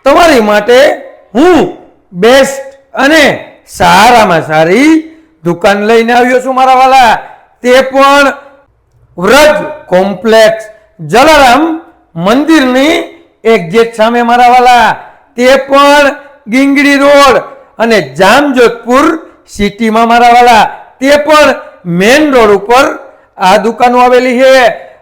તમારી માટે હું બેસ્ટ અને સારામાં સારી દુકાન લઈને આવ્યો છું મારા વાલા, તે પણ વ્રજ કોમ્પ્લેક્સ જલારામ મંદિરની એક્ઝેક્ટ સામે મારા વાલા, તે પણ ગીંગડી રોડ અને જામજોધપુર સિટીમાં મારા વાલા, તે પણ મેન રોડ ઉપર આ દુકાનો આવેલી છે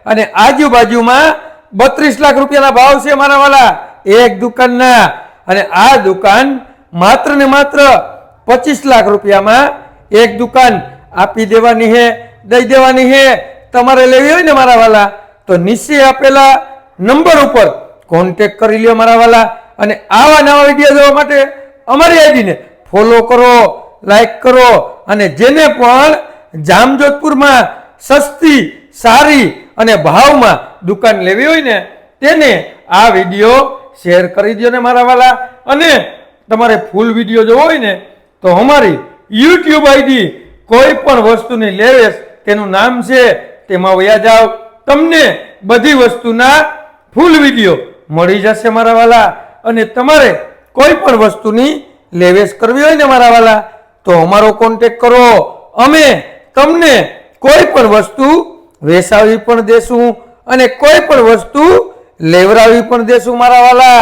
અને આજુબાજુમાં 32 લાખ રૂપિયાના ભાવ છે મારા વાલા એક દુકાનના, અને આ દુકાન માત્ર ને માત્ર 25 લાખ રૂપિયામાં એક દુકાન આપી દેવાની છે, દઈ દેવાની છે। તમારે લેવી હોય ને મારા વાલા તો નીચે આપેલા નંબર ઉપર કોન્ટેક્ટ કરી લ્યો મારા વાલા, અને આવા નવા વિડીયો જોવા માટે અમારી આઈડીને ફોલો કરો, લાઈક કરો, અને જેને પણ જામજોધપુરમાં સસ્તી સારી અને ભાવમાં દુકાન લેવી હોય ને તેને આ વિડીયો શેર કરી દો ને મારા વાલા। અને તમારે ફૂલ વિડીયો જોવો હોય ને તો અમારી YouTube આઈડી કોઈ પણ વસ્તુની લેવેશ તેનું નામ છે તેમાં વયા જાઓ, તમને બધી વસ્તુના ફૂલ વિડીયો મળી જશે મારા વાલા। અને તમારે કોઈ પણ વસ્તુની લેવેશ કરવી હોય ને મારા વાલા તો અમારો કોન્ટેક્ટ કરો, અમે તમને કોઈ પણ વસ્તુ વેચાવી પણ દેશું અને કોઈ પણ વસ્તુ લેવરાવી પણ દેશું મારા વાલા।